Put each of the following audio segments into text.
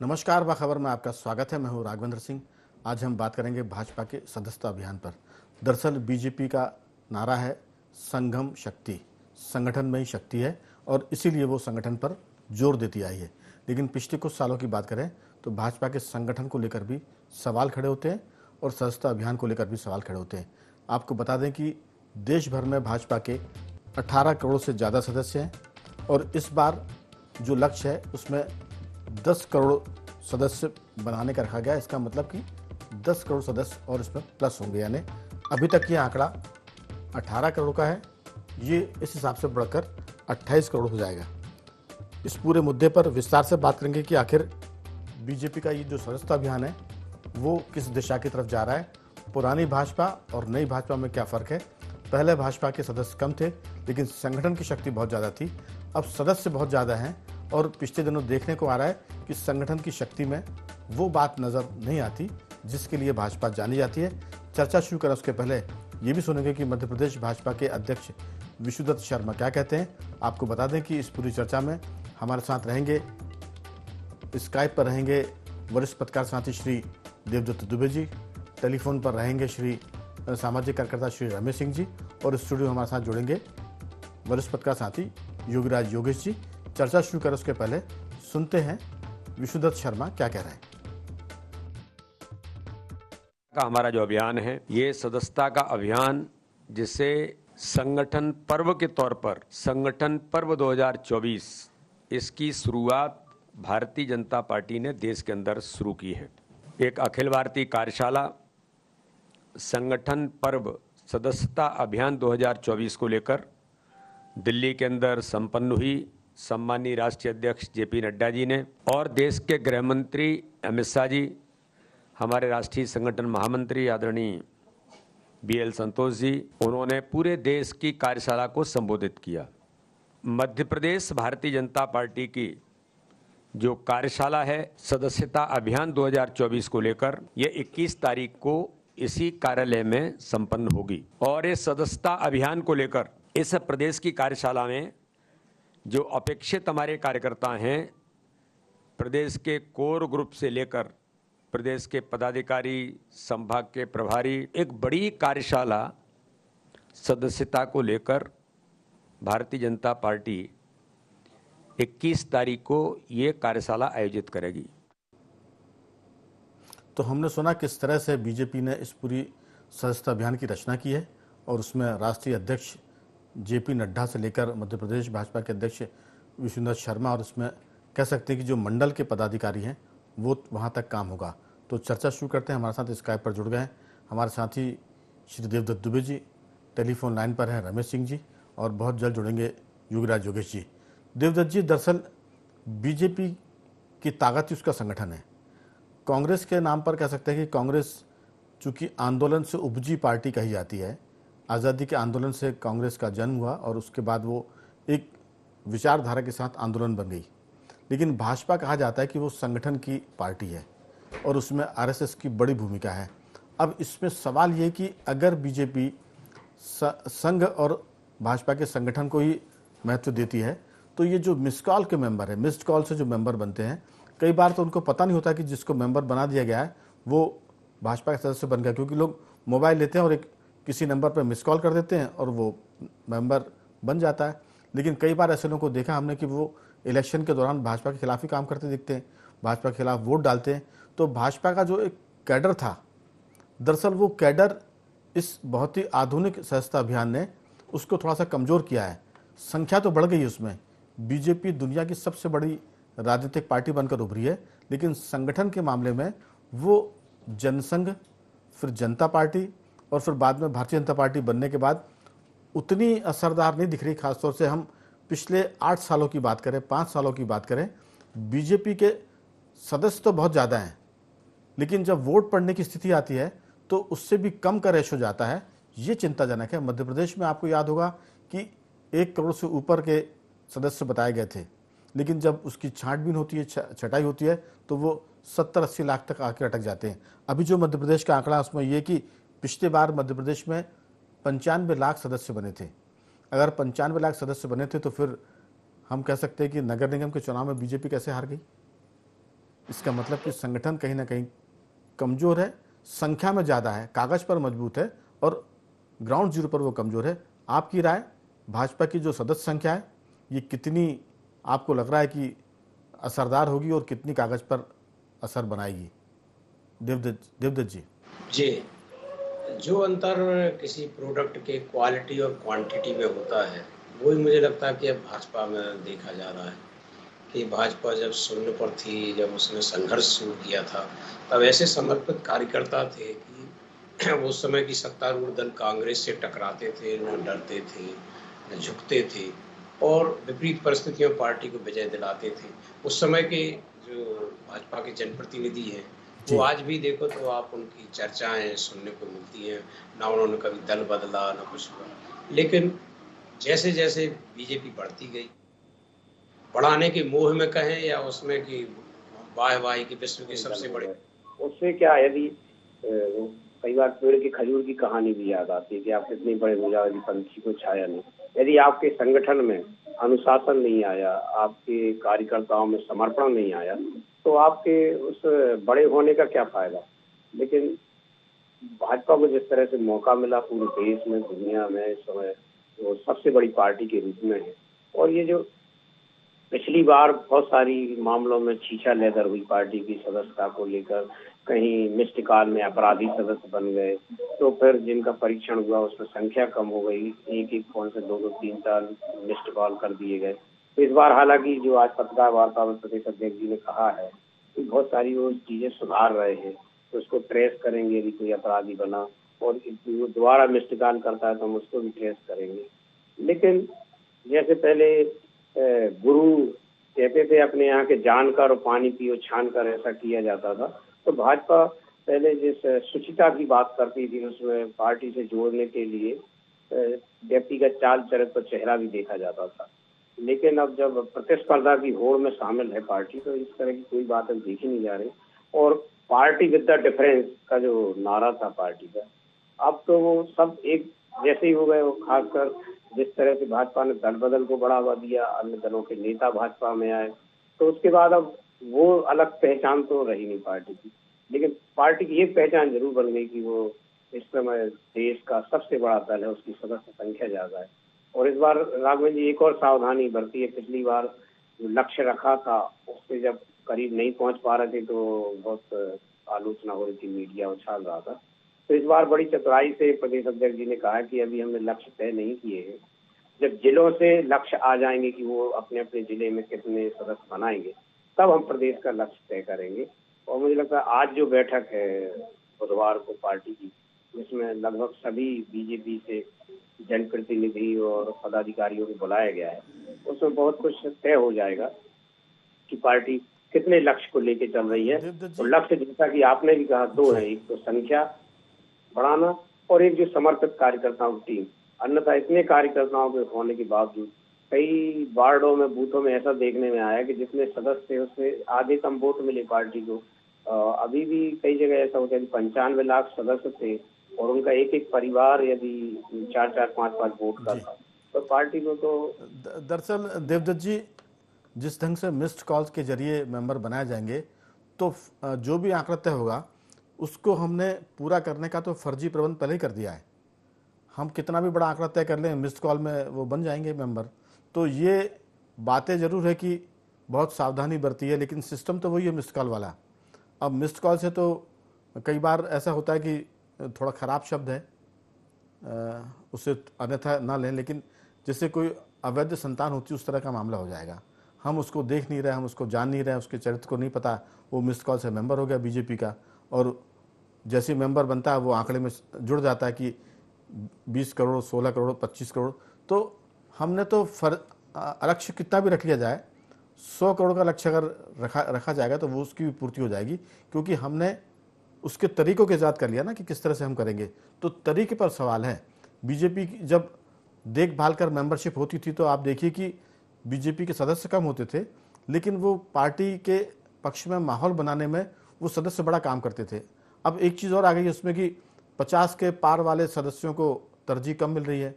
नमस्कार, बाखबर में आपका स्वागत है। मैं हूं राघवेंद्र सिंह। आज हम बात करेंगे भाजपा के सदस्यता अभियान पर। दरअसल बीजेपी का नारा है संघम शक्ति, संगठन में ही शक्ति है और इसीलिए वो संगठन पर जोर देती आई है। लेकिन पिछले कुछ सालों की बात करें तो भाजपा के संगठन को लेकर भी सवाल खड़े होते हैं और सदस्यता अभियान को लेकर भी सवाल खड़े होते हैं। आपको बता दें कि देश भर में भाजपा के 18 करोड़ से ज़्यादा सदस्य हैं और इस बार जो लक्ष्य है उसमें 10 करोड़ सदस्य बनाने का रखा गया। इसका मतलब कि 10 करोड़ सदस्य और इसमें प्लस होंगे, यानी अभी तक ये आंकड़ा 18 करोड़ का है, ये इस हिसाब से बढ़कर 28 करोड़ हो जाएगा। इस पूरे मुद्दे पर विस्तार से बात करेंगे कि आखिर बीजेपी का ये जो सदस्यता अभियान है वो किस दिशा की तरफ जा रहा है, पुरानी भाजपा और नई भाजपा में क्या फ़र्क है। पहले भाजपा के सदस्य कम थे लेकिन संगठन की शक्ति बहुत ज़्यादा थी, अब सदस्य बहुत ज़्यादा हैं और पिछले दिनों देखने को आ रहा है कि संगठन की शक्ति में वो बात नज़र नहीं आती जिसके लिए भाजपा जानी जाती है। चर्चा शुरू करें उसके पहले ये भी सुनेंगे कि मध्य प्रदेश भाजपा के अध्यक्ष विशुदत्त शर्मा क्या कहते हैं। आपको बता दें कि इस पूरी चर्चा में हमारे साथ रहेंगे, स्काइप पर रहेंगे वरिष्ठ पत्रकार साथी श्री देवदत्त दुबे जी, टेलीफोन पर रहेंगे श्री सामाजिक कार्यकर्ता श्री रमेश सिंह जी और स्टूडियो हमारे साथ जुड़ेंगे वरिष्ठ पत्रकार साथी योगीराज योगेश जी। चर्चा शुरू करें उसके पहले सुनते हैं विशुदत्त शर्मा क्या कह रहे हैं। का हमारा जो अभियान है ये सदस्यता का अभियान, जिसे संगठन पर्व के तौर पर संगठन पर्व 2024 इसकी शुरुआत भारतीय जनता पार्टी ने देश के अंदर शुरू की है। एक अखिल भारतीय कार्यशाला संगठन पर्व सदस्यता अभियान 2024 को लेकर दिल्ली के अंदर संपन्न हुई। सम्मानीय राष्ट्रीय अध्यक्ष जेपी नड्डा जी ने और देश के गृह मंत्री अमित शाह जी, हमारे राष्ट्रीय संगठन महामंत्री आदरणीय बीएल संतोष जी, उन्होंने पूरे देश की कार्यशाला को संबोधित किया। मध्य प्रदेश भारतीय जनता पार्टी की जो कार्यशाला है सदस्यता अभियान 2024 को लेकर, ये 21 तारीख को इसी कार्यालय में संपन्न होगी। और इस सदस्यता अभियान को लेकर इस प्रदेश की कार्यशाला में जो अपेक्षित हमारे कार्यकर्ता हैं, प्रदेश के कोर ग्रुप से लेकर प्रदेश के पदाधिकारी, संभाग के प्रभारी, एक बड़ी कार्यशाला सदस्यता को लेकर भारतीय जनता पार्टी 21 तारीख को ये कार्यशाला आयोजित करेगी। तो हमने सुना किस तरह से बीजेपी ने इस पूरी सदस्यता अभियान की रचना की है और उसमें राष्ट्रीय अध्यक्ष जेपी नड्डा से लेकर मध्य प्रदेश भाजपा के अध्यक्ष विशुदत्त शर्मा और इसमें कह सकते हैं कि जो मंडल के पदाधिकारी हैं वो वहाँ तक काम होगा। तो चर्चा शुरू करते हैं। हमारे साथ स्काइप पर जुड़ गए हैं हमारे साथी श्री देवदत्त दुबे जी, टेलीफोन लाइन पर हैं रमेश सिंह जी और बहुत जल्द जुड़ेंगे योगीराज योगेश जी। देवदत्त जी, दरअसल बीजेपी की ताकत ही उसका संगठन है। कांग्रेस के नाम पर कह सकते हैं कि कांग्रेस चूँकि आंदोलन से उपजी पार्टी कही जाती है, आज़ादी के आंदोलन से कांग्रेस का जन्म हुआ और उसके बाद वो एक विचारधारा के साथ आंदोलन बन गई। लेकिन भाजपा कहा जाता है कि वो संगठन की पार्टी है और उसमें आरएसएस की बड़ी भूमिका है। अब इसमें सवाल ये कि अगर बीजेपी संघ और भाजपा के संगठन को ही महत्व देती है तो ये जो मिस कॉल के मेंबर है, मिस्ड कॉल से जो मेंबर बनते हैं, कई बार तो उनको पता नहीं होता कि जिसको मेंबर बना दिया गया है वो भाजपा के सदस्य बन गया, क्योंकि लोग मोबाइल लेते हैं और एक किसी नंबर पर मिस कॉल कर देते हैं और वो मेंबर बन जाता है। लेकिन कई बार ऐसे लोगों को देखा हमने कि वो इलेक्शन के दौरान भाजपा के खिलाफ ही काम करते दिखते हैं, भाजपा के खिलाफ वोट डालते हैं। तो भाजपा का जो एक कैडर था, दरअसल वो कैडर इस बहुत ही आधुनिक सदस्यता अभियान ने उसको थोड़ा सा कमज़ोर किया है। संख्या तो बढ़ गई उसमें, बीजेपी दुनिया की सबसे बड़ी राजनीतिक पार्टी बनकर उभरी है, लेकिन संगठन के मामले में वो जनसंघ, फिर जनता पार्टी और फिर बाद में भारतीय जनता पार्टी बनने के बाद उतनी असरदार नहीं दिख रही। खासतौर से हम पिछले 8 सालों की बात करें, 5 सालों की बात करें, बीजेपी के सदस्य तो बहुत ज़्यादा हैं लेकिन जब वोट पड़ने की स्थिति आती है तो उससे भी कम का रेशो जाता है। ये चिंताजनक है। मध्य प्रदेश में आपको याद होगा कि 1 करोड़ से ऊपर के सदस्य बताए गए थे, लेकिन जब उसकी छांटबीन होती है, छटाई होती है तो वो 70-80 लाख तक आके अटक जाते हैं। अभी जो मध्य प्रदेश का आंकड़ा उसमें ये कि पिछले बार मध्य प्रदेश में 95 लाख सदस्य बने थे। अगर 95 लाख सदस्य बने थे तो फिर हम कह सकते हैं कि नगर निगम के चुनाव में बीजेपी कैसे हार गई। इसका मतलब कि संगठन कहीं ना कहीं कमज़ोर है, संख्या में ज़्यादा है, कागज़ पर मजबूत है और ग्राउंड जीरो पर वो कमज़ोर है। आपकी राय, भाजपा की जो सदस्य संख्या है ये कितनी आपको लग रहा है कि असरदार होगी और कितनी कागज़ पर असर बनाएगी? देवदत्त जी। जी, जो अंतर किसी प्रोडक्ट के क्वालिटी और क्वांटिटी में होता है, वही मुझे लगता है कि अब भाजपा में देखा जा रहा है कि भाजपा जब शून्य पर थी, जब उसने संघर्ष शुरू किया था, तब ऐसे समर्पित कार्यकर्ता थे कि उस समय की सत्तारूढ़ दल कांग्रेस से टकराते थे, न डरते थे, न झुकते थे और विपरीत परिस्थितियों में पार्टी को विजय दिलाते थे। उस समय के जो भाजपा के जनप्रतिनिधि हैं, वो जी। आज भी देखो तो आप उनकी चर्चाएँ सुनने को मिलती हैं, ना उन्होंने कभी दल बदला, ना कुछ हुआ। लेकिन जैसे-जैसे बीजेपी बढ़ती गई, बढ़ाने के मोह में कहें या उसमें कि वाह-वाही की विश्व की सबसे बड़ी उससे क्या है, यदि वो कई बार पेड़ की खजूर की कहानी भी याद आती है कि आप कितने बड़े हो जाओ यदि पंछी को छाया नहीं। यदि आपके संगठन में अनुशासन नहीं आया, आपके कार्यकर्ताओं में समर्पण नहीं आया, तो आपके उस बड़े होने का क्या फायदा। लेकिन भाजपा को जिस तरह से मौका मिला पूरे देश में, दुनिया में, इस समय वो सबसे बड़ी पार्टी के रूप में है। और ये जो पिछली बार बहुत सारी मामलों में छीछा लेदर हुई पार्टी की सदस्यता को लेकर, कहीं मिस्ड कॉल में अपराधी सदस्य बन गए, तो फिर जिनका परीक्षण हुआ उसमें संख्या कम हो गई, एक फोन से 2-2, 3-4 मिस्ड कॉल कर दिए गए। तो इस बार हालांकि जो आज पत्रकार वार्ता में प्रदेश अध्यक्ष जी ने कहा है कि बहुत सारी वो चीजें सुधार रहे हैं, तो उसको ट्रेस करेंगे यदि कोई अपराधी बना और वो दोबारा मिस्ड कॉल करता है तो हम उसको भी ट्रेस करेंगे। लेकिन जैसे पहले गुरु कहते थे अपने यहाँ के जानकर और पानी पियो छानकर, ऐसा किया जाता था। तो भाजपा पहले जिस शुचिता की बात करती थी उसमें पार्टी से जोड़ने के लिए व्यक्तिगत चाल चरित्र चेहरा भी देखा जाता था। लेकिन अब जब प्रतिस्पर्धा की होड़ में शामिल है पार्टी, तो इस तरह की कोई बात अब देखी नहीं जा रही। और पार्टी विद द डिफरेंस का जो नारा था पार्टी का, अब तो वो सब एक जैसे ही हो गए। वो खासकर जिस तरह से भाजपा ने दल बदल को बढ़ावा दिया, अन्य दलों के नेता भाजपा में आए, तो उसके बाद अब वो अलग पहचान तो रही नहीं पार्टी की। लेकिन पार्टी की एक पहचान जरूर बन गई कि वो इस समय देश का सबसे बड़ा दल है, उसकी सदस्य संख्या ज्यादा है। और इस बार राघवन जी एक और सावधानी बरती है। पिछली बार जो लक्ष्य रखा था उससे जब करीब नहीं पहुंच पा रहे थे तो बहुत आलोचना हो रही थी, मीडिया उछाल रहा था। तो इस बार बड़ी चतुराई से प्रदेश अध्यक्ष जी ने कहा कि अभी हमने लक्ष्य तय नहीं किए हैं, जब जिलों से लक्ष्य आ जाएंगे कि वो अपने अपने जिले में कितने सदस्य बनाएंगे, तब हम प्रदेश का लक्ष्य तय करेंगे। और मुझे लगता है आज जो बैठक है बुधवार को पार्टी की, जिसमें लगभग सभी बीजेपी से जनप्रतिनिधि और पदाधिकारियों को बुलाया गया है, उसमें बहुत कुछ तय हो जाएगा कि पार्टी कितने लक्ष्य को लेके चल रही है। तो लक्ष्य जैसा कि आपने भी कहा दो है, एक तो संख्या बढ़ाना और एक जो समर्पित कार्यकर्ताओं की टीम। अन्यथा इतने कार्यकर्ताओं के होने के बावजूद कई वार्डों में, बूथों में ऐसा देखने में आया कि जितने सदस्य थे उसमें आधे कम वोट मिले पार्टी को। अभी भी कई जगह ऐसा होता है कि 95 लाख सदस्य थे और उनका एक एक परिवार यदि 4-4, 5-5 वोट का था, तो पार्टी को तो दरअसल देवदत्त जी, जिस ढंग से मिस्ड कॉल्स के जरिए मेंबर बनाए जाएंगे, तो जो भी आंकड़ा तय होगा उसको हमने पूरा करने का तो फर्जी प्रबंध पहले ही कर दिया है। हम कितना भी बड़ा आंकड़ा तय कर लें, मिस्ड कॉल में वो बन जाएंगे मेंबर। तो ये बातें ज़रूर है कि बहुत सावधानी बरती है, लेकिन सिस्टम तो वही है मिस्ड कॉल वाला। अब मिस्ड कॉल से तो कई बार ऐसा होता है कि थोड़ा ख़राब शब्द है, उसे अन्यथा ना लें, लेकिन जैसे कोई अवैध संतान होती है उस तरह का मामला हो जाएगा। हम उसको देख नहीं रहे, हम उसको जान नहीं रहे, उसके चरित्र को नहीं पता, वो मिस्ड कॉल से मेंबर हो गया बीजेपी का, और जैसे मेंबर बनता है वो आंकड़े में जुड़ जाता है कि 20 करोड़, 16 करोड़, 25 करोड़। तो हमने तो लक्ष्य कितना भी रख लिया जाए, 100 करोड़ का लक्ष्य अगर रखा जाएगा तो वो उसकी भी पूर्ति हो जाएगी, क्योंकि हमने उसके तरीकों के ईजाद कर लिया ना कि किस तरह से हम करेंगे। तो तरीके पर सवाल है। बीजेपी की जब देखभाल कर मेंबरशिप होती थी तो आप देखिए कि बीजेपी के सदस्य कम होते थे, लेकिन वो पार्टी के पक्ष में माहौल बनाने में वो सदस्य बड़ा काम करते थे। अब एक चीज़ और आ गई है उसमें कि 50 के पार वाले सदस्यों को तरजीह कम मिल रही है।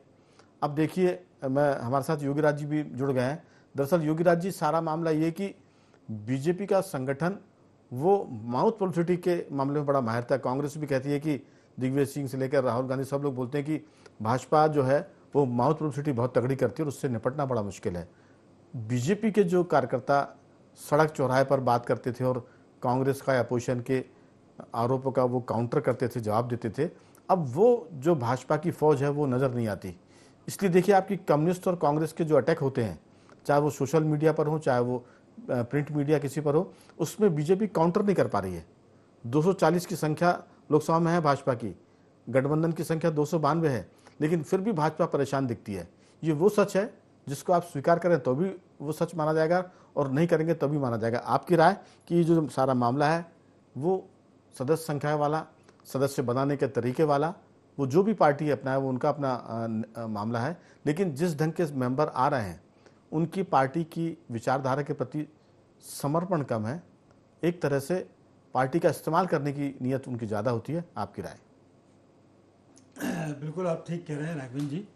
अब देखिए, हमारे साथ योगीराज जी भी जुड़ गए हैं। दरअसल योगीराज जी, सारा मामला ये कि बीजेपी का संगठन वो माउथ पब्लिसिटी के मामले में बड़ा माहिर था। कांग्रेस भी कहती है कि दिग्विजय सिंह से लेकर राहुल गांधी सब लोग बोलते हैं कि भाजपा जो है वो माउथ पब्लिसिटी बहुत तगड़ी करती है और उससे निपटना बड़ा मुश्किल है। बीजेपी के जो कार्यकर्ता सड़क चौराहे पर बात करते थे और कांग्रेस का या अपोजिशन के आरोपों का वो काउंटर करते थे, जवाब देते थे, अब वो जो भाजपा की फौज है वो नज़र नहीं आती। इसलिए देखिए आपकी कम्युनिस्ट और कांग्रेस के जो अटैक होते हैं, चाहे वो सोशल मीडिया पर हो चाहे वो प्रिंट मीडिया किसी पर हो, उसमें बीजेपी काउंटर नहीं कर पा रही है। 240 की संख्या लोकसभा में है भाजपा की, गठबंधन की संख्या 292 है, लेकिन फिर भी भाजपा परेशान दिखती है। ये वो सच है जिसको आप स्वीकार करें तो भी वो सच माना जाएगा और नहीं करेंगे तो भी माना जाएगा। आपकी राय कि ये जो सारा मामला है वो सदस्य संख्या वाला, सदस्य बनाने के तरीके वाला, वो जो भी पार्टी अपना है वो उनका अपना मामला है, लेकिन जिस ढंग के मेंबर आ रहे हैं उनकी पार्टी की विचारधारा के प्रति समर्पण कम है। एक तरह से पार्टी का इस्तेमाल करने की नीयत उनकी ज़्यादा होती है। आपकी राय? बिल्कुल आप ठीक कह रहे हैं राघवेंद्र जी।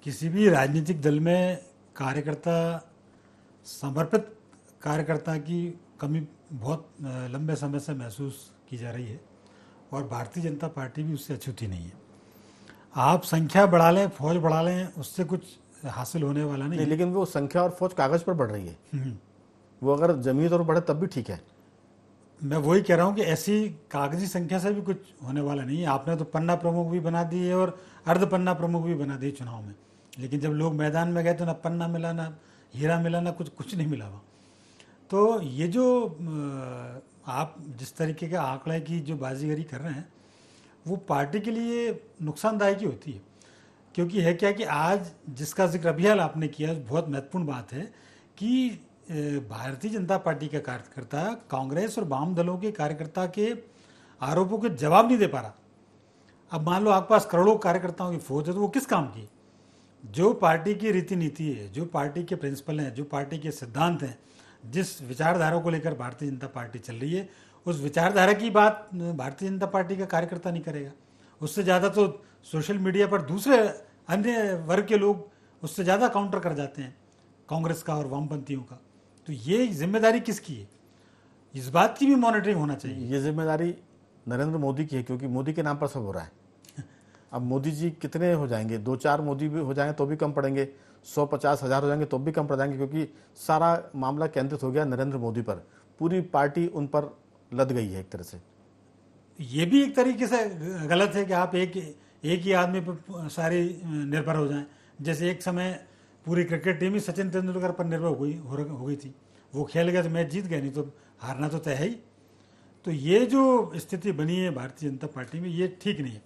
किसी भी राजनीतिक दल में कार्यकर्ता, समर्पित कार्यकर्ता की कमी बहुत लंबे समय से महसूस की जा रही है और भारतीय जनता पार्टी भी उससे अछूती नहीं है। आप संख्या बढ़ा लें, फौज बढ़ा लें, उससे कुछ हासिल होने वाला नहीं, लेकिन वो संख्या और फौज कागज पर बढ़ रही है। वो अगर जमीनी तौर पर बढ़े तब भी ठीक है। मैं वही कह रहा हूँ कि ऐसी कागजी संख्या से भी कुछ होने वाला नहीं है। आपने तो पन्ना प्रमुख भी बना दिए और अर्ध पन्ना प्रमुख भी बना दिए चुनाव में, लेकिन जब लोग मैदान में गए तो ना पन्ना मिला, ना हीरा मिला, ना कुछ नहीं मिला वहाँ। तो ये जो आप जिस तरीके के आंकड़े की जो बाजीगरी कर रहे हैं वो पार्टी के लिए नुकसानदायक ही होती है। क्योंकि है क्या कि आज जिसका जिक्र अभी हाल आपने किया, बहुत महत्वपूर्ण बात है कि भारतीय जनता पार्टी का कार्यकर्ता कांग्रेस और वाम दलों के कार्यकर्ता के आरोपों के जवाब नहीं दे पा रहा। अब मान लो आपके पास करोड़ों कार्यकर्ताओं की फौज है तो वो किस काम की? जो पार्टी की रीति नीति है, जो पार्टी के प्रिंसिपल हैं, जो पार्टी के सिद्धांत हैं, जिस विचारधारा को लेकर भारतीय जनता पार्टी चल रही है, उस विचारधारा की बात भारतीय जनता पार्टी का कार्यकर्ता नहीं करेगा। उससे ज़्यादा तो सोशल मीडिया पर दूसरे अन्य वर्ग के लोग उससे ज़्यादा काउंटर कर जाते हैं, कांग्रेस का और वामपंथियों का। तो ये जिम्मेदारी किसकी है? इस बात की भी मॉनिटरिंग होना चाहिए। ये जिम्मेदारी नरेंद्र मोदी की है, क्योंकि मोदी के नाम पर सब हो रहा है। अब मोदी जी कितने हो जाएंगे? 2-4 मोदी भी हो जाएंगे तो भी कम पड़ेंगे, 100-50,000 हो जाएंगे तो भी कम पड़ जाएंगे, क्योंकि सारा मामला केंद्रित हो गया नरेंद्र मोदी पर। पूरी पार्टी उन पर लद गई है एक तरह से। ये भी एक तरीके से गलत है कि आप एक ही आदमी पर सारी निर्भर हो जाएं। जैसे एक समय पूरी क्रिकेट टीम ही सचिन तेंदुलकर पर निर्भर हो गई थी। वो खेल गए तो मैच जीत गए, नहीं तो हारना तो तय है ही। तो ये जो स्थिति बनी है भारतीय जनता पार्टी में, ये ठीक नहीं है।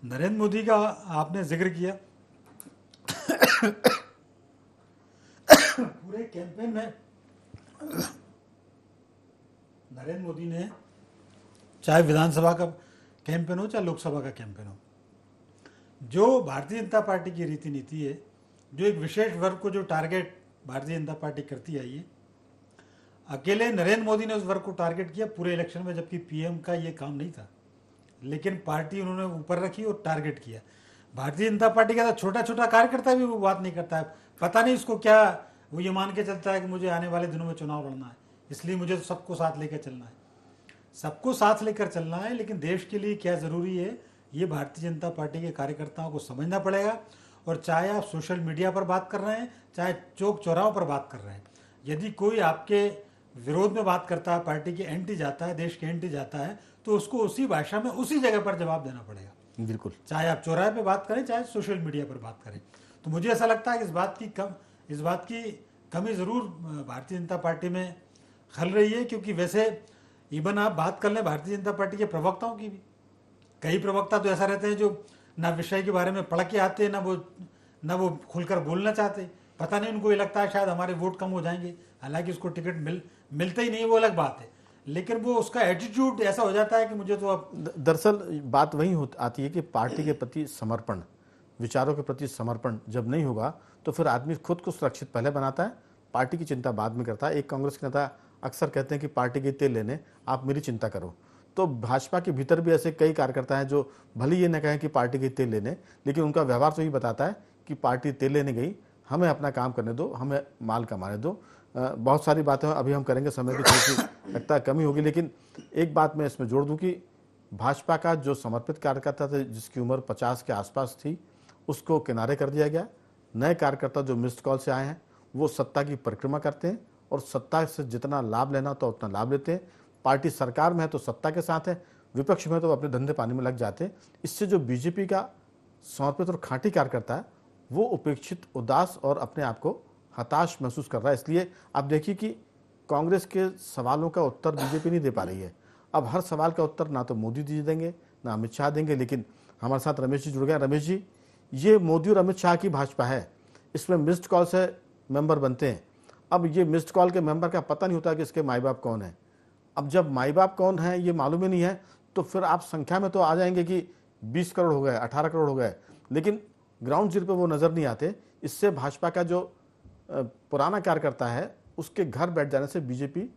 नरेंद्र मोदी का आपने जिक्र किया, पूरे कैंपेन में नरेंद्र मोदी ने, चाहे विधानसभा का कैंपेन हो चाहे लोकसभा का कैंपेन हो, जो भारतीय जनता पार्टी की रीति नीति है, जो एक विशेष वर्ग को जो टारगेट भारतीय जनता पार्टी करती आई है, अकेले नरेंद्र मोदी ने उस वर्ग को टारगेट किया पूरे इलेक्शन में, जबकि पीएम का ये काम नहीं था, लेकिन पार्टी उन्होंने ऊपर रखी और टारगेट किया। भारतीय जनता पार्टी का छोटा छोटा कार्यकर्ता भी वो बात नहीं करता है। पता नहीं इसको क्या, वो ये मान के चलता है कि मुझे आने वाले दिनों में चुनाव लड़ना है, इसलिए मुझे तो सबको साथ लेकर चलना है। सबको साथ लेकर चलना है, लेकिन देश के लिए क्या ज़रूरी है ये भारतीय जनता पार्टी के कार्यकर्ताओं को समझना पड़ेगा। और चाहे आप सोशल मीडिया पर बात कर रहे हैं, चाहे चौक चौराहों पर बात कर रहे हैं, यदि कोई आपके विरोध में बात करता है, पार्टी के एंटी जाता है, देश के एंटी जाता है, तो उसको उसी भाषा में उसी जगह पर जवाब देना पड़ेगा। बिल्कुल, चाहे आप चौराहे पे बात करें, चाहे सोशल मीडिया पर बात करें। तो मुझे ऐसा लगता है कि इस बात की कमी ज़रूर भारतीय जनता पार्टी में खल रही है। क्योंकि वैसे इवन आप बात कर लें भारतीय जनता पार्टी के प्रवक्ताओं की भी, कई प्रवक्ता तो ऐसा रहते हैं जो ना विषय के बारे में पढ़ के आते, ना वो खुलकर बोलना चाहते। पता नहीं, उनको ये लगता है शायद हमारे वोट कम हो जाएंगे, हालांकि उसको टिकट मिलते ही नहीं, वो अलग बात है, लेकिन वो उसका एटीट्यूड ऐसा हो जाता है कि मुझे तो अब। दरअसल बात वही आती है कि पार्टी के प्रति समर्पण, विचारों के प्रति समर्पण जब नहीं होगा तो फिर आदमी खुद को सुरक्षित पहले बनाता है, पार्टी की चिंता बाद में करता है। एक कांग्रेस के नेता अक्सर कहते हैं कि पार्टी के तेल लेने आप मेरी चिंता करो। तो भाजपा के भीतर भी ऐसे कई कार्यकर्ता हैं जो भले ये न कहें कि पार्टी के तेल लेने, लेकिन उनका व्यवहार तो ही बताता है कि पार्टी तेल लेने गई, हमें अपना काम करने दो, हमें माल कमाने दो। बहुत सारी बातें अभी हम करेंगे, समय की थोड़ी सी लगता है कमी होगी, लेकिन एक बात मैं इसमें जोड़ दूं कि भाजपा का जो समर्पित कार्यकर्ता थे जिसकी उम्र 50 के आसपास थी उसको किनारे कर दिया गया। नए कार्यकर्ता जो मिस्ड कॉल से आए हैं वो सत्ता की परिक्रमा करते हैं और सत्ता से जितना लाभ लेना तो उतना लाभ लेते हैं। पार्टी सरकार में है तो सत्ता के साथ है, विपक्ष में तो अपने धंधे पानी में लग जाते हैं। इससे जो बीजेपी का समर्पित और खांटी कार्यकर्ता है वो उपेक्षित, उदास और अपने आप को हताश महसूस कर रहा है। इसलिए आप देखिए कि कांग्रेस के सवालों का उत्तर बीजेपी नहीं दे पा रही है। अब हर सवाल का उत्तर ना तो मोदी जी देंगे ना अमित शाह देंगे, लेकिन हमारे साथ रमेश जी जुड़ गए। रमेश जी, ये मोदी और अमित शाह की भाजपा है, इसमें मिस्ड कॉल से मेंबर बनते हैं। अब ये मिस्ड कॉल के मेंबर का पता नहीं होता कि इसके माई बाप कौन है। अब जब माई बाप कौन है ये मालूम ही नहीं है तो फिर आप संख्या में तो आ जाएंगे कि 20 करोड़ हो गए, 18 करोड़ हो गए, लेकिन ग्राउंड जीरो पे वो नजर नहीं आते। इससे भाजपा का जो पुराना कार्यकर्ता है उसके घर बैठ जाने से बीजेपी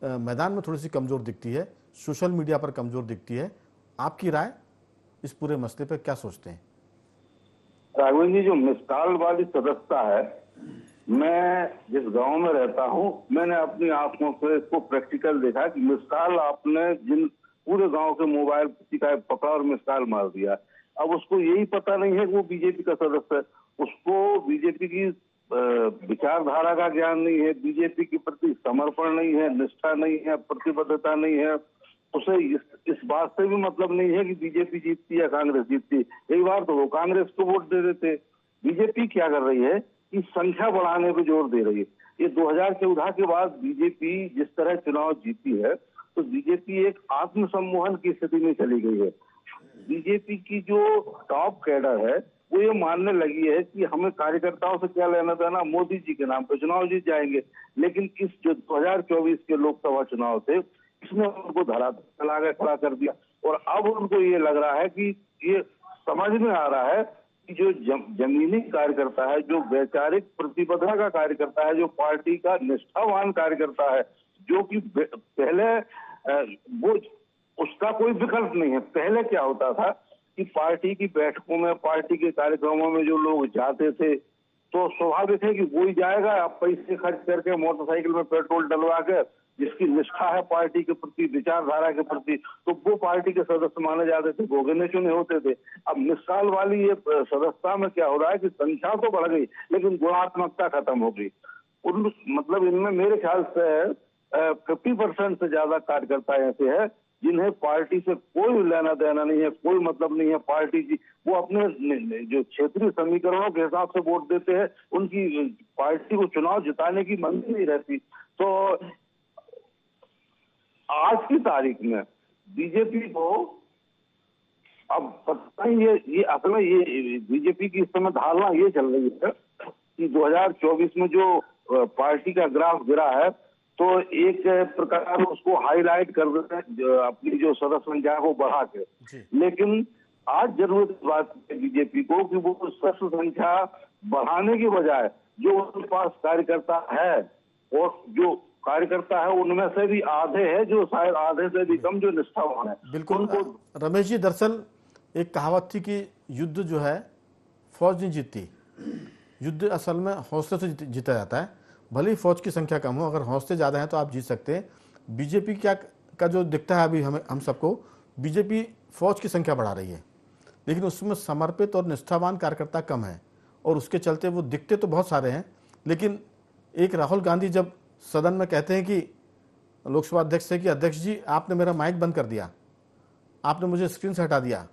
मैदान में थोड़ी सी कमजोर दिखती है, सोशल मीडिया पर कमजोर दिखती है। आपकी राय इस पूरे मसले पर क्या सोचते हैं? राघवन जी, जो मिसाल वाली सदस्यता है, मैं जिस गांव में रहता हूं, मैंने अपनी आंखों से इसको प्रैक्टिकल देखा कि मिसाल आपने जिन पूरे गांव के मोबाइल किसी का पकड़ा और मिसाल मार दिया। अब उसको यही पता नहीं है कि वो बीजेपी का सदस्य है, उसको बीजेपी की विचारधारा का ज्ञान नहीं है, बीजेपी के प्रति समर्पण नहीं है, निष्ठा नहीं है, प्रतिबद्धता नहीं है। उसे इस बात से भी मतलब नहीं है कि बीजेपी जीतती या कांग्रेस जीतती। एक बार तो वो कांग्रेस को वोट दे देते। बीजेपी क्या कर रही है कि संख्या बढ़ाने पर जोर दे रही है। ये 2014 के बाद बीजेपी जिस तरह चुनाव जीती है तो बीजेपी एक आत्मसम्मोहन की स्थिति में चली गई है। बीजेपी की जो टॉप कैडर है वो ये मानने लगी है कि हमें कार्यकर्ताओं से क्या लेना देना, मोदी जी के नाम पे चुनाव जीत जाएंगे। लेकिन इस जो 2024 के लोकसभा चुनाव थे इसने उनको धरातल आगे खड़ा कर दिया और अब उनको ये लग रहा है कि ये समझ में आ रहा है कि जो जमीनी कार्यकर्ता है, जो वैचारिक प्रतिबद्धता का कार्यकर्ता है, जो पार्टी का निष्ठावान कार्यकर्ता है, जो कि पहले वो उसका कोई विकल्प नहीं है। पहले क्या होता था कि पार्टी की बैठकों में, पार्टी के कार्यक्रमों में जो लोग जाते थे तो स्वाभाविक है कि वो ही जाएगा। आप पैसे खर्च करके मोटरसाइकिल में पेट्रोल डलवा के, जिसकी निष्ठा है पार्टी के प्रति, विचारधारा के प्रति, तो वो पार्टी के सदस्य माने जाते थे, वो गिने चुने होते थे। अब मिसाल वाली ये सदस्यता में क्या हो रहा है कि संख्या तो बढ़ गई लेकिन गुणात्मकता खत्म हो गई। मतलब इनमें मेरे ख्याल से 50% से ज्यादा कार्यकर्ता ऐसे है जिन्हें पार्टी से कोई लेना देना नहीं है, कोई मतलब नहीं है पार्टी की। वो अपने जो क्षेत्रीय समीकरणों के हिसाब से वोट देते हैं, उनकी पार्टी को चुनाव जिताने की मन नहीं रहती। तो आज की तारीख में बीजेपी को अब पता ही ये असल में ये बीजेपी की इस समय धारणा ये चल रही है कि 2024 में जो पार्टी का ग्राफ गिरा है तो एक प्रकार उसको हाईलाइट कर देते हैं अपनी जो सदस्य संख्या को बढ़ा के। लेकिन आज जरूरत इस बात है बीजेपी को कि वो सदस्य संख्या बढ़ाने की बजाय जो उनके पास कार्यकर्ता है और जो कार्यकर्ता है उनमें से भी आधे हैं जो शायद आधे से भी कम जो निष्ठावान है। बिल्कुल रमेश जी, दरअसल एक कहावत थी कि युद्ध जो है फौज नहीं जीतती, युद्ध असल में हौसले से जीता जाता है। भले ही फौज की संख्या कम हो, अगर हौसले ज़्यादा हैं तो आप जीत सकते हैं। बीजेपी क्या का जो दिखता है अभी हम सबको, बीजेपी फौज की संख्या बढ़ा रही है लेकिन उसमें समर्पित और निष्ठावान कार्यकर्ता कम है और उसके चलते वो दिखते तो बहुत सारे हैं। लेकिन एक राहुल गांधी जब सदन में कहते हैं कि लोकसभा अध्यक्ष से कि अध्यक्ष जी आपने मेरा माइक बंद कर दिया, आपने मुझे स्क्रीन से हटा दिया।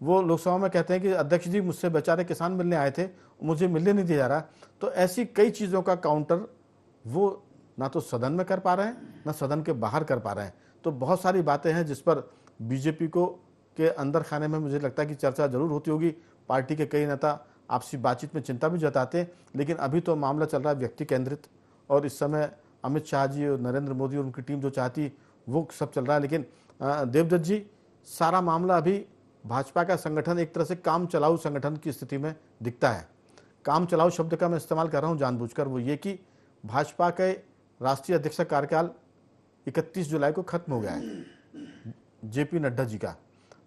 वो लोकसभा में कहते हैं कि अध्यक्ष जी मुझसे बेचारे किसान मिलने आए थे, मुझे मिलने नहीं दिया जा रहा। तो ऐसी कई चीज़ों का काउंटर वो ना तो सदन में कर पा रहे हैं ना सदन के बाहर कर पा रहे हैं। तो बहुत सारी बातें हैं जिस पर बीजेपी को के अंदर खाने में मुझे लगता है कि चर्चा जरूर होती होगी। पार्टी के कई नेता आपसी बातचीत में चिंता भी जताते हैं, लेकिन अभी तो मामला चल रहा है व्यक्ति केंद्रित और इस समय अमित शाह जी और नरेंद्र मोदी और उनकी टीम जो चाहती वो सब चल रहा है। लेकिन देवदत्त जी, सारा मामला अभी भाजपा का संगठन एक तरह से काम चलाऊ संगठन की स्थिति में दिखता है। काम चलाऊ शब्द का मैं इस्तेमाल कर रहा हूं जानबूझकर, वो ये कि भाजपा के राष्ट्रीय अध्यक्ष का कार्यकाल 31 जुलाई को खत्म हो गया है जेपी नड्डा जी का।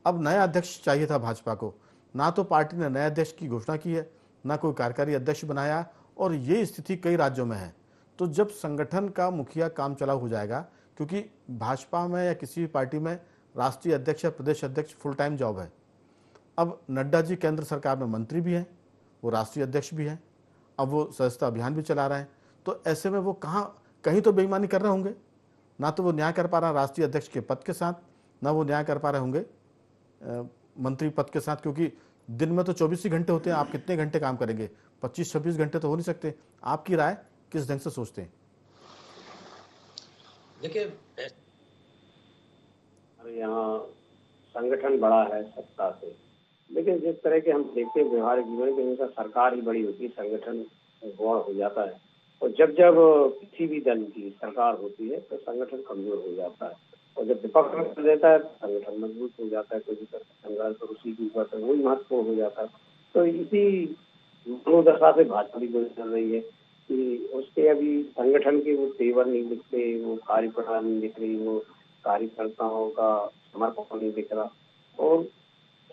अब नया अध्यक्ष चाहिए था भाजपा को, ना तो पार्टी ने नए अध्यक्ष की घोषणा की है, ना कोई कार्यकारी अध्यक्ष बनाया और ये स्थिति कई राज्यों में है तो जब संगठन का मुखिया काम चला हो जाएगा, क्योंकि भाजपा में या किसी भी पार्टी में राष्ट्रीय अध्यक्ष या प्रदेश अध्यक्ष फुल टाइम जॉब है। अब नड्डा जी केंद्र सरकार में मंत्री भी हैं, वो राष्ट्रीय अध्यक्ष भी हैं, अब वो सदस्यता अभियान भी चला रहे हैं। तो ऐसे में वो कहीं तो बेईमानी कर रहे होंगे, ना तो वो न्याय कर पा रहा है राष्ट्रीय अध्यक्ष के पद के साथ, ना वो न्याय कर पा रहे होंगे मंत्री पद के साथ, क्योंकि दिन में तो 24 ही घंटे होते हैं। आप कितने घंटे काम करेंगे? 25-26 घंटे तो हो नहीं सकते। आपकी राय किस ढंग से सोचते हैं? देखिए, यहाँ संगठन बड़ा है सत्ता से, लेकिन जिस तरह के हम देखते हैं व्यवहारिक जीवन के अनुसार सरकार ही बड़ी होती है, संगठन गौण हो जाता है। और जब जब किसी भी दल की सरकार होती है तो संगठन कमजोर हो जाता है, और जब विपक्ष में कर देता है तो संगठन मजबूत हो जाता है। कोई भी संघर्ष और उसी के ऊपर वही महत्वपूर्ण हो जाता है। तो इसी मनोदशा से भाजपा भी गुजर रही है कि उसके अभी संगठन के वो तेवर नहीं दिखते, वो कार्यप्रणाली नहीं दिख रही, वो कार्यकर्ताओं का समर्पण नहीं दिख रहा। और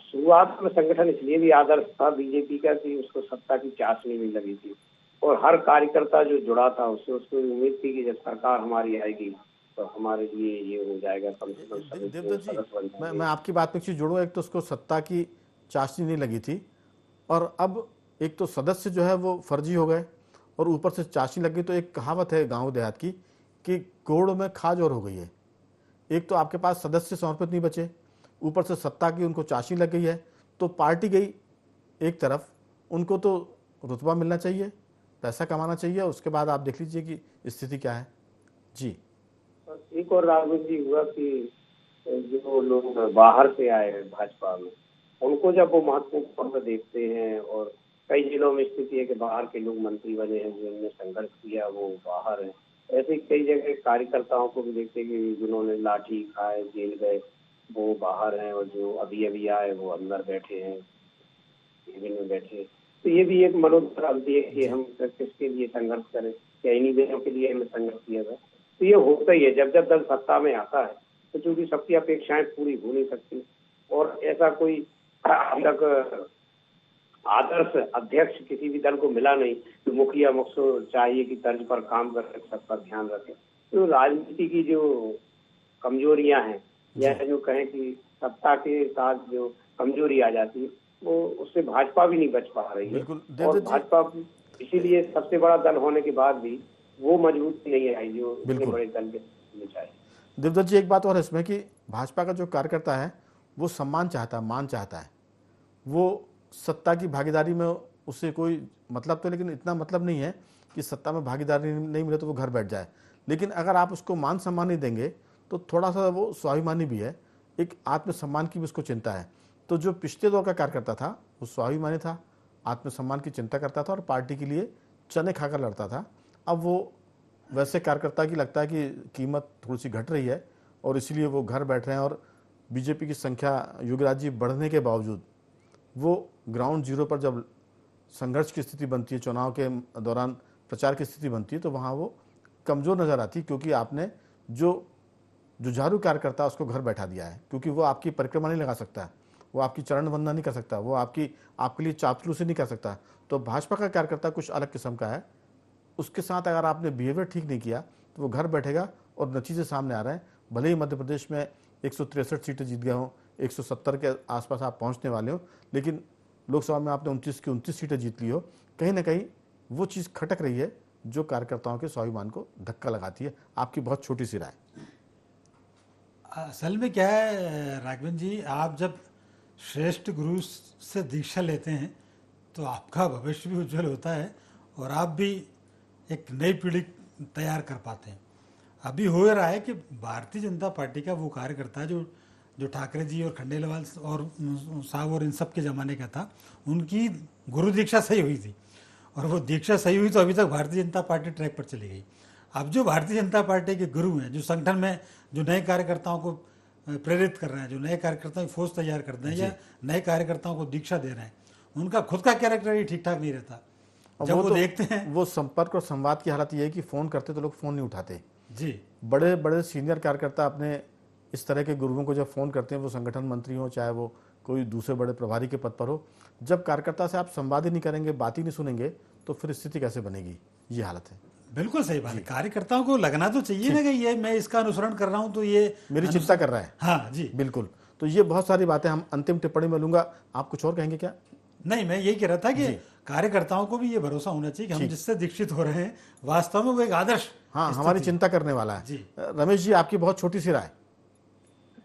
शुरुआत में संगठन इसलिए भी आदर्श था बीजेपी का कि उसको सत्ता की चाशनी नहीं लगी थी, और हर कार्यकर्ता जो जुड़ा था उससे उसको उम्मीद थी कि जब सरकार हमारी आएगी तो हमारे लिए ये हो जाएगा, कम से कम देवदत्त जी, मैं आपकी बात में चीज जोड़ूँ। एक तो उसको सत्ता की चाशनी नहीं लगी थी, और अब एक तो सदस्य जो है वो फर्जी हो गए, और ऊपर से चाशनी लग गई। तो एक कहावत है गांव देहात की कि गोड़ में खाज और हो गई है। एक तो आपके पास सदस्य समर्पित नहीं बचे, ऊपर से सत्ता की उनको चाशनी लग गई है। तो पार्टी गई एक तरफ, उनको तो रुतबा मिलना चाहिए, पैसा कमाना चाहिए, उसके बाद आप देख लीजिए कि स्थिति क्या है। जी, एक और राजनीति हुआ कि जो लोग बाहर से आए हैं भाजपा में, उनको जब वो महत्वपूर्ण पद देखते हैं, और कई जिलों में स्थिति है कि बाहर के लोग मंत्री बने हैं, जिन्होंने संघर्ष किया वो बाहर है। ऐसे कई जगह कार्यकर्ताओं को भी देखते हैं कि जिन्होंने लाठी खाए, जेल गए, वो बाहर हैं, और जो अभी अभी आए वो अंदर बैठे हैं, केबिन में बैठे। तो ये भी एक मनोदशा होती है कि हम किसके लिए संघर्ष करें, क्या इन्हीं देशों के लिए हमें संघर्ष किया था। तो ये होता ही है जब जब दल सत्ता में आता है, तो चूंकि सबकी अपेक्षाएं पूरी हो नहीं सकती, और ऐसा कोई अब तक आदर्श अध्यक्ष किसी भी दल को मिला नहीं, तो मुखिया मुख्य चाहिए कि तर्ज पर काम कर सबका ध्यान रखें। तो राजनीति की जो कमजोरियां हैं, या जो कहें कि सत्ता के साथ जो कमजोरी आ जाती है, वो उससे भाजपा भी नहीं बच पा रही है। और भाजपा इसीलिए सबसे बड़ा दल होने के बाद भी वो मजबूती नहीं आई जो इतने बड़े दल के चाहिए। देवदत्त जी, एक बात और है इसमें कि भाजपा का जो कार्यकर्ता है वो सम्मान चाहता है, मान चाहता है। वो सत्ता की भागीदारी में उससे कोई मतलब तो, लेकिन इतना मतलब नहीं है कि सत्ता में भागीदारी नहीं मिले तो वो घर बैठ जाए। लेकिन अगर आप उसको मान सम्मान नहीं देंगे तो थोड़ा सा वो स्वाभिमानी भी है, एक आत्मसम्मान की भी उसको चिंता है। तो जो पिछले दौर का कार्यकर्ता था वो स्वाभिमानी था, आत्मसम्मान की चिंता करता था और पार्टी के लिए चने खाकर लड़ता था। अब वो वैसे कार्यकर्ता की लगता है कि कीमत थोड़ी सी घट रही है, और इसीलिए वो घर बैठ रहे हैं। और बीजेपी की संख्या योगराज जी बढ़ने के बावजूद वो ग्राउंड जीरो पर जब संघर्ष की स्थिति बनती है, चुनाव के दौरान प्रचार की स्थिति बनती है, तो वहाँ वो कमज़ोर नज़र आती है, क्योंकि आपने जो जुझारू कार्यकर्ता उसको घर बैठा दिया है। क्योंकि वो आपकी परिक्रमा नहीं लगा सकता, वो आपकी चरण वंदना नहीं कर सकता, वो आपके लिए चापलूसी नहीं कर सकता। तो भाजपा का कार्यकर्ता कुछ अलग किस्म का है, उसके साथ अगर आपने बिहेवियर ठीक नहीं किया तो वो घर बैठेगा, और नतीजे सामने आ रहे हैं। भले ही मध्य प्रदेश में 163 सीटें जीत गए हों, 170 के आसपास आप पहुंचने वाले हो, लेकिन लोकसभा में आपने 29 की 29 सीटें जीत ली हो, कहीं ना कहीं वो चीज़ खटक रही है जो कार्यकर्ताओं के स्वाभिमान को धक्का लगाती है। आपकी बहुत छोटी सी राय। असल में क्या है राघवन जी, आप जब श्रेष्ठ गुरु से दीक्षा लेते हैं तो आपका भविष्य भी उज्जवल होता है, और आप भी एक नई पीढ़ी तैयार कर पाते हैं। अभी हो रहा है कि भारतीय जनता पार्टी का वो कार्यकर्ता जो ठाकरे जी और खंडेलवाल और साहब और इन सब के ज़माने का था, उनकी गुरु दीक्षा सही हुई थी, और वो दीक्षा सही हुई तो अभी तक भारतीय जनता पार्टी ट्रैक पर चली गई। अब जो भारतीय जनता पार्टी के गुरु हैं, जो संगठन में जो नए कार्यकर्ताओं को प्रेरित कर रहे हैं, जो नए कार्यकर्ताओं की फौज तैयार करते हैं या नए कार्यकर्ताओं को दीक्षा दे रहे हैं, उनका खुद का कैरेक्टर ही ठीक ठाक नहीं रहता। जब वो देखते हैं, वो संपर्क और संवाद की हालत ये है कि फ़ोन करते तो लोग फ़ोन नहीं उठाते जी। बड़े बड़े सीनियर कार्यकर्ता अपने इस तरह के गुरुओं को जब फ़ोन करते हैं, वो संगठन मंत्री हो चाहे वो कोई दूसरे बड़े प्रभारी के पद पर हो, जब कार्यकर्ता से आप संवाद ही नहीं करेंगे, बात ही नहीं सुनेंगे, तो फिर स्थिति कैसे बनेगी, ये हालत है। बिल्कुल सही बात है। कार्यकर्ताओं को लगना तो चाहिए ना कि ये मैं इसका अनुसरण कर रहा हूँ तो ये मेरी चिंता कर रहा है। हाँ जी, बिल्कुल। तो ये बहुत सारी बातें हम अंतिम टिप्पणी में लूंगा। आप कुछ और कहेंगे क्या? नहीं, मैं यही कह रहा था कि कार्यकर्ताओं को भी ये भरोसा होना चाहिए कि हम जिससे दीक्षित हो रहे हैं वास्तव में वो एक आदर्श हाँ, हमारी चिंता करने वाला है। जी। रमेश जी, आपकी बहुत छोटी सी राय।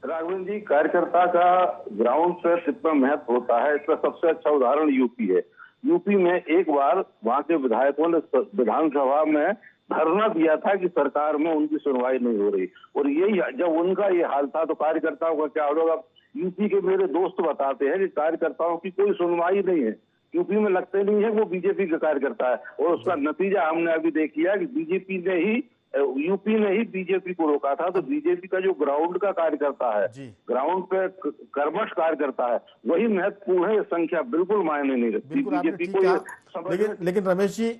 राघवेंद्र जी, कार्यकर्ता का ग्राउंड पे कितना महत्व होता है, इसका सबसे अच्छा उदाहरण यूपी है। यूपी में एक बार वहां के विधायकों ने विधानसभा में धरना दिया था कि सरकार में उनकी सुनवाई नहीं हो रही, और यही जब उनका ये हाल था तो कार्यकर्ताओं का क्या होगा। यूपी के मेरे दोस्त बताते हैं कि कार्यकर्ताओं की कोई सुनवाई नहीं है, यूपी में लगते नहीं है वो बीजेपी का कार्यकर्ता है, और उसका नतीजा हमने अभी देख लिया कि बीजेपी ने ही यूपी ने ही बीजेपी को रोका था। तो बीजेपी का जो ग्राउंड का कार्यकर्ता है, ग्राउंड पे कर्मठ कार्यकर्ता है, वही महत्वपूर्ण है। संख्या बिल्कुल मायने नहीं रखती बीजेपी को। लेकिन रमेश जी,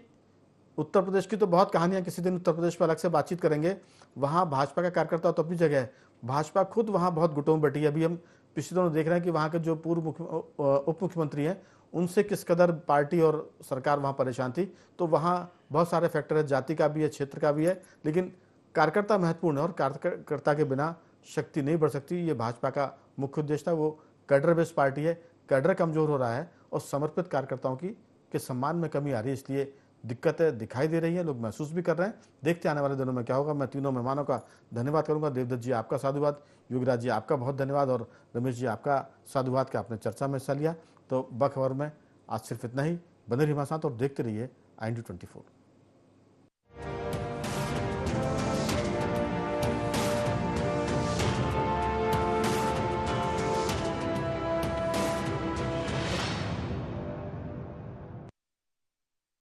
उत्तर प्रदेश की तो बहुत कहानियां, किसी दिन उत्तर प्रदेश पर अलग से बातचीत करेंगे। वहां भाजपा का कार्यकर्ता तो अपनी जगह है, भाजपा खुद वहां बहुत गुटों में बैठी है। अभी हम पिछले दिनों देख रहे हैं कि वहां के जो पूर्व उप मुख्यमंत्री हैं उनसे किस कदर पार्टी और सरकार वहां परेशान थी। तो वहां बहुत सारे फैक्टर है, जाति का भी है, क्षेत्र का भी है, लेकिन कार्यकर्ता महत्वपूर्ण है और कार्यकर्ता के बिना शक्ति नहीं बढ़ सकती। ये भाजपा का मुख्य उद्देश्य था। वो कैडर बेस्ड पार्टी है, कैडर कमजोर हो रहा है और समर्पित कार्यकर्ताओं की के सम्मान में कमी आ रही है, इसलिए दिक्कतें दिखाई दे रही है, लोग महसूस भी कर रहे हैं। देखते आने वाले दिनों में क्या होगा। मैं तीनों मेहमानों का धन्यवाद करूंगा। देवदत्त जी, आपका साधुवाद। योगराज जी, आपका बहुत धन्यवाद। और रमेश जी, आपका साधुवाद कि आपने चर्चा में हिस्सा लिया। तो बखबर में आज सिर्फ इतना ही। बने रहिए हमारे साथ और देखते रहिए IND24।